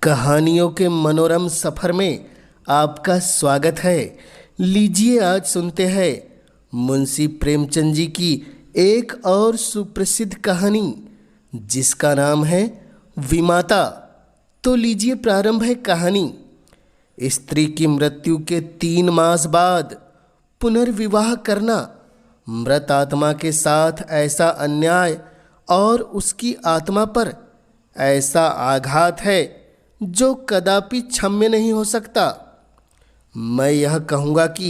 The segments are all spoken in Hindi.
कहानियों के मनोरम सफ़र में आपका स्वागत है। लीजिए आज सुनते हैं मुंशी प्रेमचंद जी की एक और सुप्रसिद्ध कहानी जिसका नाम है विमाता। तो लीजिए प्रारंभ है कहानी। स्त्री की मृत्यु के 3 मास बाद पुनर्विवाह करना मृत आत्मा के साथ ऐसा अन्याय और उसकी आत्मा पर ऐसा आघात है जो कदापि क्षम्य नहीं हो सकता। मैं यह कहूँगा कि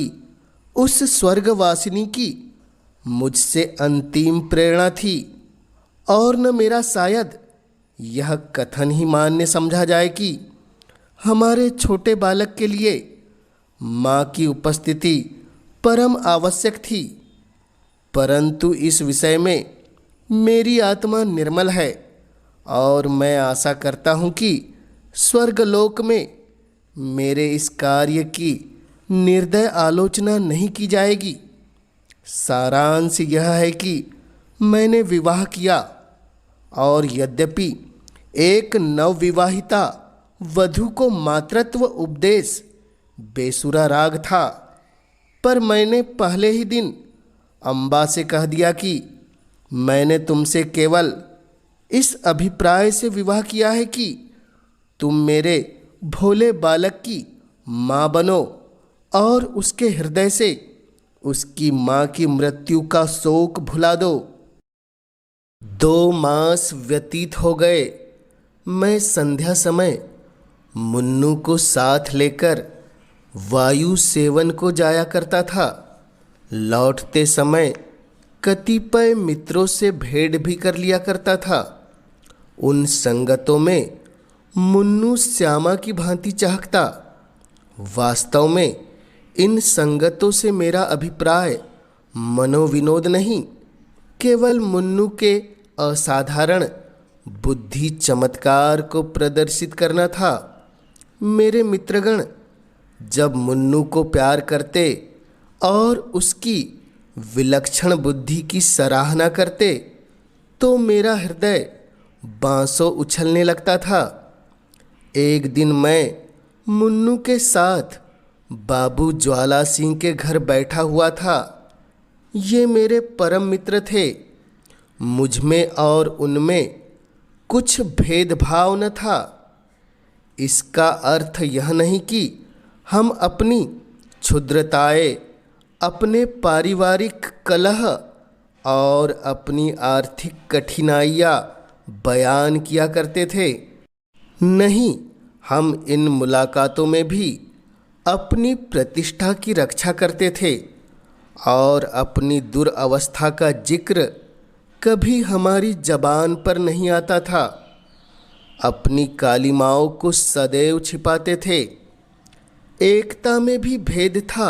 उस स्वर्गवासिनी की मुझसे अंतिम प्रेरणा थी और न मेरा शायद यह कथन ही मान्य समझा जाए कि हमारे छोटे बालक के लिए माँ की उपस्थिति परम आवश्यक थी। परंतु इस विषय में मेरी आत्मा निर्मल है और मैं आशा करता हूँ कि स्वर्गलोक में मेरे इस कार्य की निर्दय आलोचना नहीं की जाएगी। सारांश यह है कि मैंने विवाह किया और यद्यपि एक नवविवाहिता वधू को मातृत्व उपदेश बेसुरा राग था, पर मैंने पहले ही दिन अम्बा से कह दिया कि मैंने तुमसे केवल इस अभिप्राय से विवाह किया है कि तुम मेरे भोले बालक की माँ बनो और उसके हृदय से उसकी माँ की मृत्यु का शोक भुला दो। 2 मास व्यतीत हो गए। मैं संध्या समय मुन्नू को साथ लेकर वायु सेवन को जाया करता था। लौटते समय कतिपय मित्रों से भेंट भी कर लिया करता था। उन संगतों में मुन्नू श्यामा की भांति चहकता। वास्तव में इन संगतों से मेरा अभिप्राय मनोविनोद नहीं, केवल मुन्नू के असाधारण बुद्धि चमत्कार को प्रदर्शित करना था। मेरे मित्रगण जब मुन्नू को प्यार करते और उसकी विलक्षण बुद्धि की सराहना करते तो मेरा हृदय बांसों उछलने लगता था। एक दिन मैं मुन्नू के साथ बाबू ज्वाला सिंह के घर बैठा हुआ था। ये मेरे परम मित्र थे। मुझ में और उनमें कुछ भेदभाव न था। इसका अर्थ यह नहीं कि हम अपनी क्षुद्रताएं, अपने पारिवारिक कलह और अपनी आर्थिक कठिनाइयाँ बयान किया करते थे। नहीं, हम इन मुलाकातों में भी अपनी प्रतिष्ठा की रक्षा करते थे और अपनी दुर्अवस्था का जिक्र कभी हमारी जबान पर नहीं आता था। अपनी कालिमाओं को सदैव छिपाते थे। एकता में भी भेद था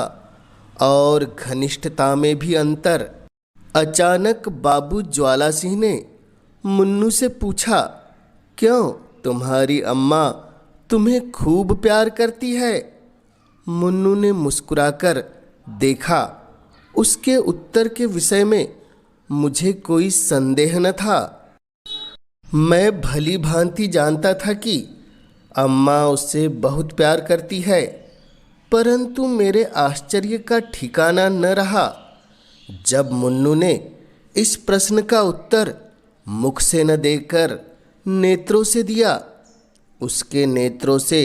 और घनिष्ठता में भी अंतर। अचानक बाबू ज्वाला सिंह ने मुन्नू से पूछा, क्यों तुम्हारी अम्मा तुम्हें खूब प्यार करती है? मुन्नू ने मुस्कुराकर देखा। उसके उत्तर के विषय में मुझे कोई संदेह न था। मैं भली भांति जानता था कि अम्मा उससे बहुत प्यार करती है, परंतु मेरे आश्चर्य का ठिकाना न रहा जब मुन्नू ने इस प्रश्न का उत्तर मुख से न देकर नेत्रों से दिया। उसके नेत्रों से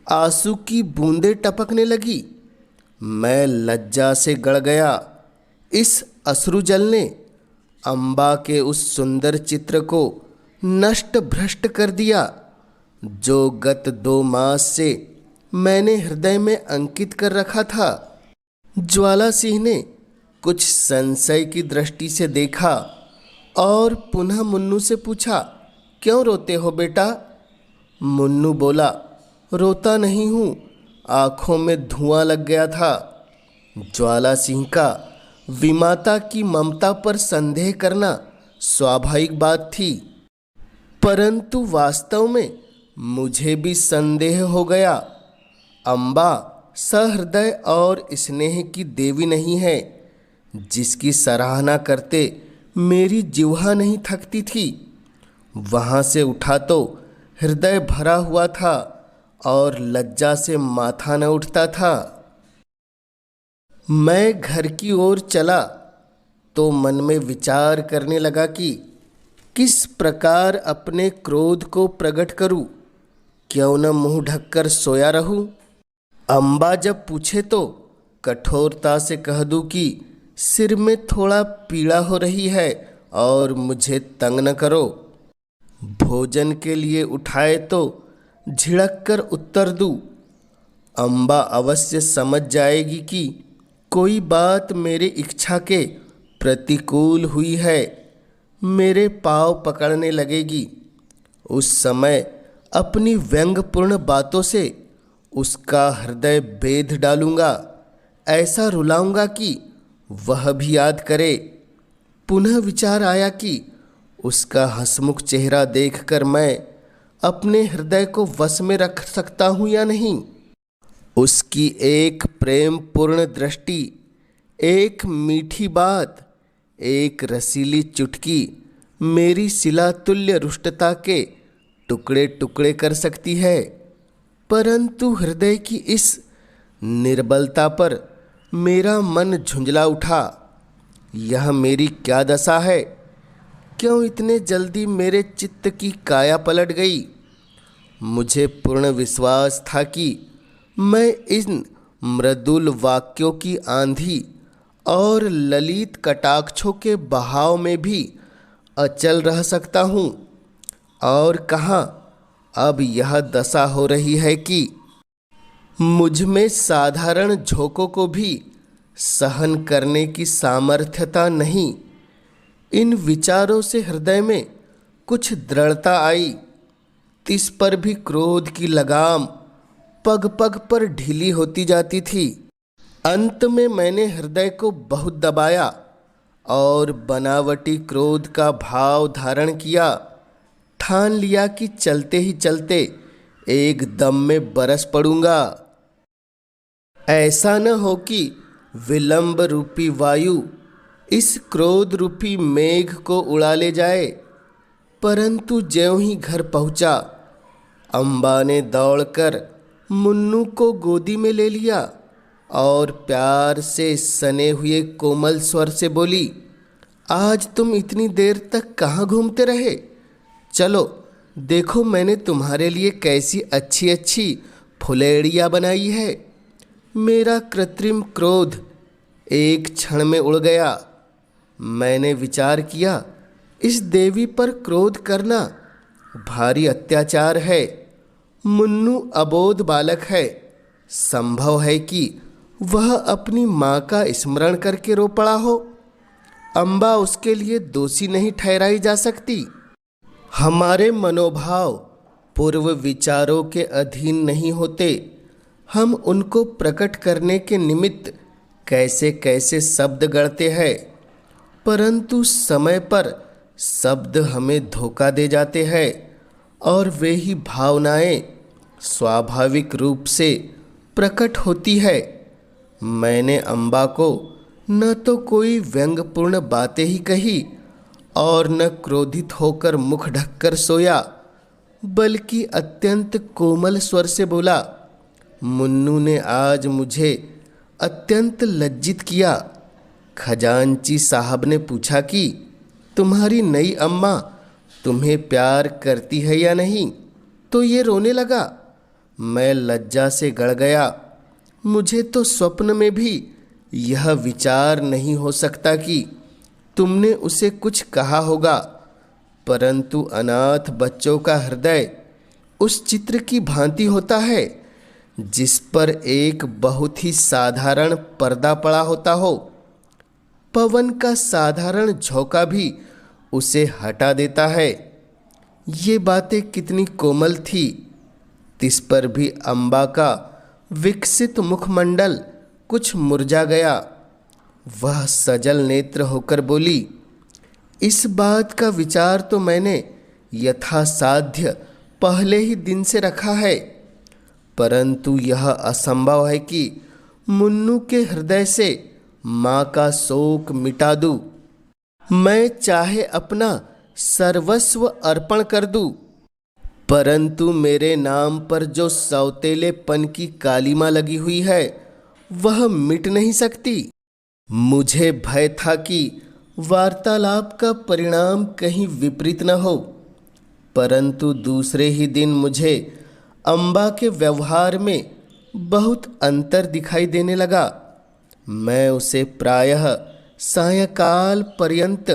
आंसू की बूंदें टपकने लगी। मैं लज्जा से गड़ गया। इस अश्रुजल ने अम्बा के उस सुंदर चित्र को नष्ट भ्रष्ट कर दिया जो गत 2 मास से मैंने हृदय में अंकित कर रखा था। ज्वाला सिंह ने कुछ संशय की दृष्टि से देखा और पुनः मुन्नू से पूछा, क्यों रोते हो बेटा? मुन्नू बोला, रोता नहीं हूँ, आँखों में धुआं लग गया था। ज्वाला सिंह का विमाता की ममता पर संदेह करना स्वाभाविक बात थी, परंतु वास्तव में मुझे भी संदेह हो गया। अम्बा सहृदय और स्नेह की देवी नहीं है जिसकी सराहना करते मेरी जिह्वा नहीं थकती थी। वहाँ से उठा तो हृदय भरा हुआ था और लज्जा से माथा न उठता था। मैं घर की ओर चला तो मन में विचार करने लगा कि किस प्रकार अपने क्रोध को प्रकट करूं। क्यों न मुंह ढककर सोया रहूं। अम्बा जब पूछे तो कठोरता से कह दूं कि सिर में थोड़ा पीड़ा हो रही है और मुझे तंग न करो। भोजन के लिए उठाए तो झिड़क कर उत्तर दूं। अम्बा अवश्य समझ जाएगी कि कोई बात मेरी इच्छा के प्रतिकूल हुई है, मेरे पाँव पकड़ने लगेगी। उस समय अपनी व्यंग्यपूर्ण बातों से उसका हृदय बेध डालूंगा, ऐसा रुलाऊंगा कि वह भी याद करे। पुनः विचार आया कि उसका हंसमुख चेहरा देखकर मैं अपने हृदय को वश में रख सकता हूँ या नहीं। उसकी एक प्रेम पूर्ण दृष्टि, एक मीठी बात, एक रसीली चुटकी मेरी शिलातुल्य रुष्टता के टुकड़े टुकड़े कर सकती है। परंतु हृदय की इस निर्बलता पर मेरा मन झुंझला उठा। यह मेरी क्या दशा है? क्यों इतने जल्दी मेरे चित्त की काया पलट गई? मुझे पूर्ण विश्वास था कि मैं इन मृदुल वाक्यों की आंधी और ललित कटाक्षों के बहाव में भी अचल रह सकता हूँ। और कहाँ अब यह दशा हो रही है कि मुझ में साधारण झोंकों को भी सहन करने की सामर्थ्यता नहीं। इन विचारों से हृदय में कुछ दृढ़ता आई। तिस पर भी क्रोध की लगाम पग पग पर ढीली होती जाती थी। अंत में मैंने हृदय को बहुत दबाया और बनावटी क्रोध का भाव धारण किया। ठान लिया कि चलते ही चलते एक दम में बरस पड़ूंगा। ऐसा न हो कि विलंब रूपी वायु इस क्रोध रूपी मेघ को उड़ा ले जाए। परंतु ज्यों ही घर पहुंचा, अम्बा ने दौड़कर मुन्नू को गोदी में ले लिया और प्यार से सने हुए कोमल स्वर से बोली, आज तुम इतनी देर तक कहाँ घूमते रहे? चलो देखो मैंने तुम्हारे लिए कैसी अच्छी अच्छी फुलेड़ियाँ बनाई है। मेरा कृत्रिम क्रोध एक क्षण में उड़ गया। मैंने विचार किया, इस देवी पर क्रोध करना भारी अत्याचार है। मुन्नू अबोध बालक है, संभव है कि वह अपनी माँ का स्मरण करके रो पड़ा हो। अम्बा उसके लिए दोषी नहीं ठहराई जा सकती। हमारे मनोभाव पूर्व विचारों के अधीन नहीं होते। हम उनको प्रकट करने के निमित्त कैसे कैसे शब्द गढ़ते हैं, परंतु समय पर शब्द हमें धोखा दे जाते हैं और वे ही भावनाएं स्वाभाविक रूप से प्रकट होती है। मैंने अम्बा को न तो कोई व्यंग्यपूर्ण बातें ही कही और न क्रोधित होकर मुख ढककर सोया, बल्कि अत्यंत कोमल स्वर से बोला, मुन्नू ने आज मुझे अत्यंत लज्जित किया। खजांची साहब ने पूछा कि तुम्हारी नई अम्मा तुम्हें प्यार करती है या नहीं, तो ये रोने लगा। मैं लज्जा से गड़ गया। मुझे तो स्वप्न में भी यह विचार नहीं हो सकता कि तुमने उसे कुछ कहा होगा, परंतु अनाथ बच्चों का हृदय उस चित्र की भांति होता है जिस पर एक बहुत ही साधारण पर्दा पड़ा होता हो। पवन का साधारण झोंका भी उसे हटा देता है। ये बातें कितनी कोमल थी। तिस पर भी अम्बा का विकसित मुखमंडल कुछ मुरझा गया। वह सजल नेत्र होकर बोली, इस बात का विचार तो मैंने यथासाध्य पहले ही दिन से रखा है, परंतु यह असंभव है कि मुन्नू के हृदय से माँ का शोक मिटा दूँ। मैं चाहे अपना सर्वस्व अर्पण कर दूँ, परंतु मेरे नाम पर जो सौतेलेपन की कालिमा लगी हुई है वह मिट नहीं सकती। मुझे भय था कि वार्तालाप का परिणाम कहीं विपरीत न हो, परंतु दूसरे ही दिन मुझे अम्बा के व्यवहार में बहुत अंतर दिखाई देने लगा। मैं उसे प्रायः सायंकाल पर्यंत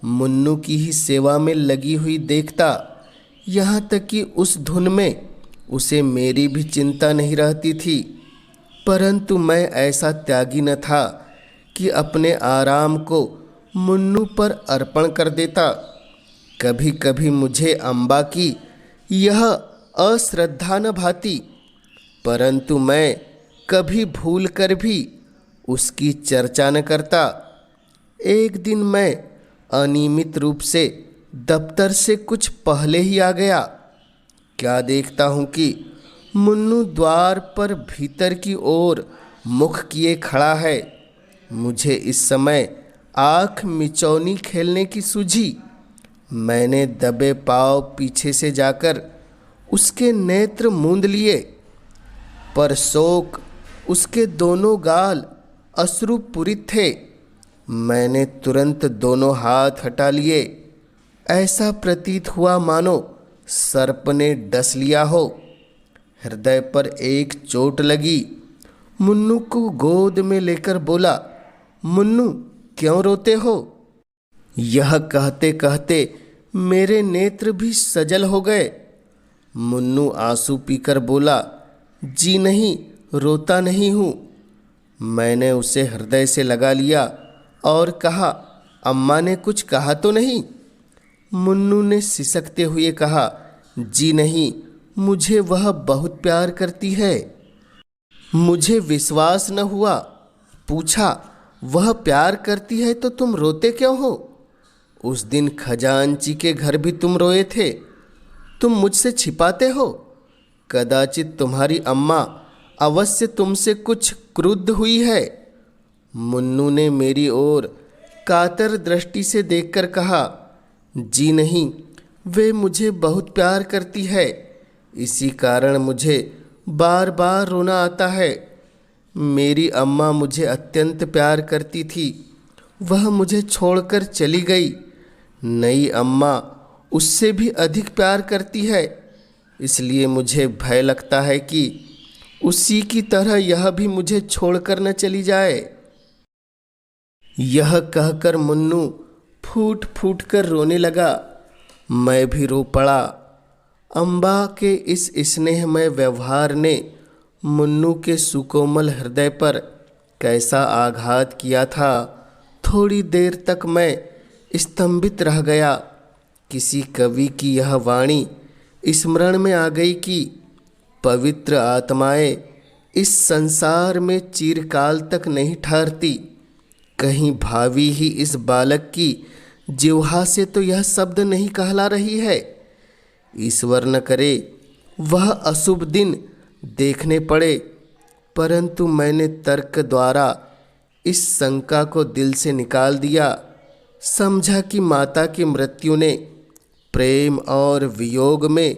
मुन्नू की ही सेवा में लगी हुई देखता, यहाँ तक कि उस धुन में उसे मेरी भी चिंता नहीं रहती थी। परंतु मैं ऐसा त्यागी न था कि अपने आराम को मुन्नू पर अर्पण कर देता। कभी कभी मुझे अम्बा की यह अश्रद्धा न भाती, परंतु मैं कभी भूल कर भी उसकी चर्चा न करता। एक दिन मैं अनियमित रूप से दफ्तर से कुछ पहले ही आ गया। क्या देखता हूँ कि मुन्नू द्वार पर भीतर की ओर मुख किए खड़ा है। मुझे इस समय आँख मिचौनी खेलने की सूझी। मैंने दबे पांव पीछे से जाकर उसके नेत्र मूंद लिए, पर शोक उसके दोनों गाल अश्रुपूरित थे। मैंने तुरंत दोनों हाथ हटा लिए। ऐसा प्रतीत हुआ मानो सर्प ने डस लिया हो। हृदय पर एक चोट लगी। मुन्नू को गोद में लेकर बोला, मुन्नू क्यों रोते हो? यह कहते कहते मेरे नेत्र भी सजल हो गए। मुन्नू आंसू पीकर बोला, जी नहीं, रोता नहीं हूँ। मैंने उसे हृदय से लगा लिया और कहा, अम्मा ने कुछ कहा तो नहीं? मुन्नू ने सिसकते हुए कहा, जी नहीं, मुझे वह बहुत प्यार करती है। मुझे विश्वास न हुआ। पूछा, वह प्यार करती है तो तुम रोते क्यों हो? उस दिन खजांची के घर भी तुम रोए थे। तुम मुझसे छिपाते हो। कदाचित तुम्हारी अम्मा अवश्य तुमसे कुछ क्रुद्ध हुई है। मुन्नू ने मेरी ओर कातर दृष्टि से देखकर कहा, जी नहीं, वे मुझे बहुत प्यार करती है। इसी कारण मुझे बार बार रोना आता है। मेरी अम्मा मुझे अत्यंत प्यार करती थी, वह मुझे छोड़कर चली गई। नई अम्मा उससे भी अधिक प्यार करती है, इसलिए मुझे भय लगता है कि उसी की तरह यह भी मुझे छोड़कर न चली जाए। यह कहकर मुन्नू फूट फूट कर रोने लगा। मैं भी रो पड़ा। अम्बा के इस स्नेहमय व्यवहार ने मुन्नू के सुकोमल हृदय पर कैसा आघात किया था। थोड़ी देर तक मैं स्तंभित रह गया। किसी कवि की यह वाणी स्मरण में आ गई कि पवित्र आत्माएं इस संसार में चिरकाल तक नहीं ठहरती। कहीं भावी ही इस बालक की जिह्वा से तो यह शब्द नहीं कहला रही है। ईश्वर न करे वह अशुभ दिन देखने पड़े। परंतु मैंने तर्क द्वारा इस शंका को दिल से निकाल दिया। समझा कि माता की मृत्यु ने प्रेम और वियोग में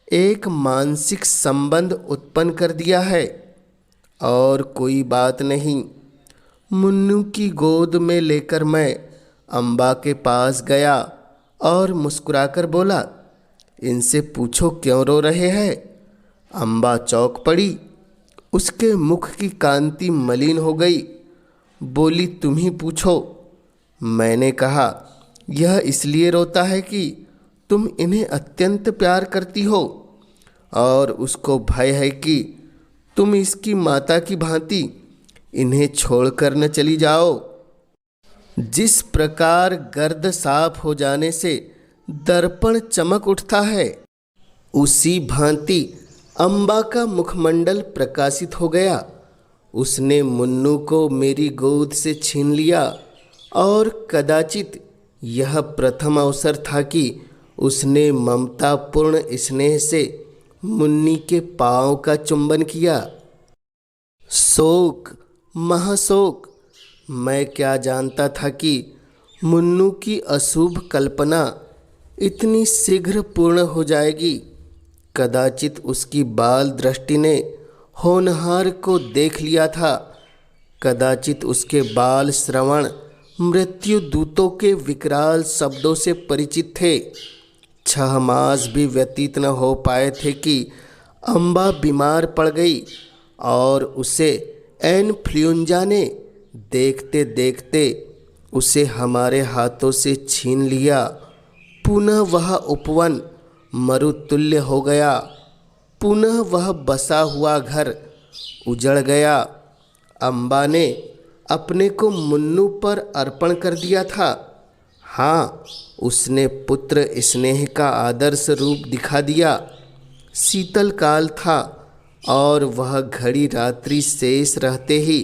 एक मानसिक संबंध उत्पन्न कर दिया है और कोई बात नहीं। मुन्नू की गोद में लेकर मैं अम्बा के पास गया और मुस्कुराकर बोला, इनसे पूछो क्यों रो रहे हैं। अम्बा चौंक पड़ी। उसके मुख की कांति मलिन हो गई। बोली, तुम ही पूछो। मैंने कहा, यह इसलिए रोता है कि तुम इन्हें अत्यंत प्यार करती हो और उसको भय है कि तुम इसकी माता की भांति इन्हें छोड़कर न चली जाओ। जिस प्रकार गर्द साफ हो जाने से दर्पण चमक उठता है, उसी भांति अम्बा का मुखमंडल प्रकाशित हो गया। उसने मुन्नू को मेरी गोद से छीन लिया और कदाचित यह प्रथम अवसर था कि उसने ममतापूर्ण स्नेह से मुन्नी के पांव का चुंबन किया। शोक, महाशोक। मैं क्या जानता था कि मुन्नू की अशुभ कल्पना इतनी शीघ्र पूर्ण हो जाएगी। कदाचित उसकी बाल दृष्टि ने होनहार को देख लिया था। कदाचित उसके बाल श्रवण मृत्यु दूतों के विकराल शब्दों से परिचित थे। 6 मास भी व्यतीत न हो पाए थे कि अम्बा बीमार पड़ गई और उसे इन्फ्लुएंजा ने देखते देखते उसे हमारे हाथों से छीन लिया। पुनः वह उपवन मरुतुल्य हो गया। पुनः वह बसा हुआ घर उजड़ गया। अम्बा ने अपने को मुन्नू पर अर्पण कर दिया था। हाँ, उसने पुत्र स्नेह का आदर्श रूप दिखा दिया। शीतल काल था और वह घड़ी रात्रि शेष रहते ही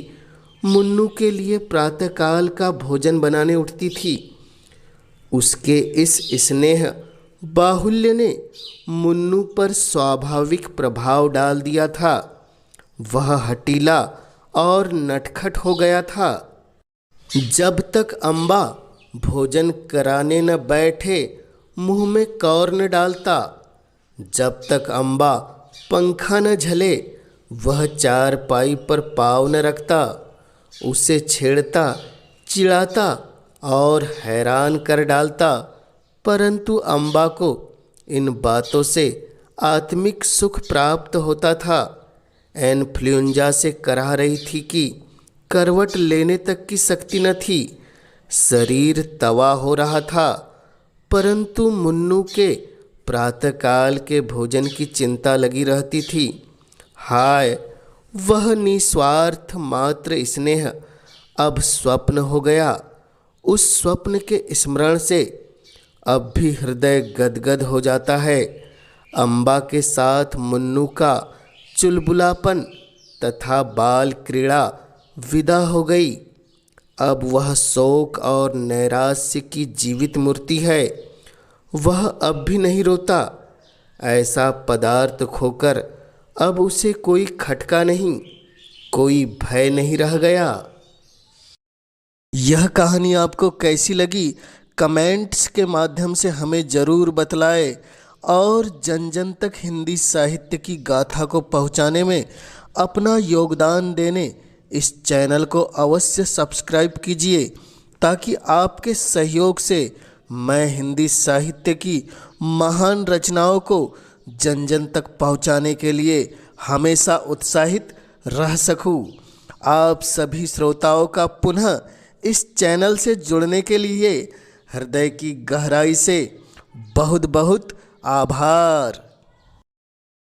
मुन्नू के लिए प्रातःकाल का भोजन बनाने उठती थी। उसके इस स्नेह बाहुल्य ने मुन्नू पर स्वाभाविक प्रभाव डाल दिया था। वह हठीला और नटखट हो गया था। जब तक अम्बा भोजन कराने न बैठे मुंह में कौर न डालता, जब तक अम्बा पंखा न झले वह चारपाई पर पाँव न रखता, उसे छेड़ता, चिढ़ाता और हैरान कर डालता। परंतु अम्बा को इन बातों से आत्मिक सुख प्राप्त होता था। इन्फ्लुएंजा से कराह रही थी कि करवट लेने तक की शक्ति न थी। शरीर तवा हो रहा था, परंतु मुन्नू के प्रातःकाल के भोजन की चिंता लगी रहती थी। हाय, वह निस्वार्थ मात्र स्नेह अब स्वप्न हो गया। उस स्वप्न के स्मरण से अब भी हृदय गदगद हो जाता है। अम्बा के साथ मुन्नू का चुलबुलापन तथा बाल क्रीड़ा विदा हो गई। अब वह शोक और नैराश्य की जीवित मूर्ति है। वह अब भी नहीं रोता। ऐसा पदार्थ खोकर अब उसे कोई खटका नहीं, कोई भय नहीं रह गया। यह कहानी आपको कैसी लगी कमेंट्स के माध्यम से हमें ज़रूर बतलाएं और जन जन तक हिंदी साहित्य की गाथा को पहुंचाने में अपना योगदान देने इस चैनल को अवश्य सब्सक्राइब कीजिए, ताकि आपके सहयोग से मैं हिंदी साहित्य की महान रचनाओं को जन जन तक पहुंचाने के लिए हमेशा उत्साहित रह सकूं। आप सभी श्रोताओं का पुनः इस चैनल से जुड़ने के लिए हृदय की गहराई से बहुत बहुत आभार।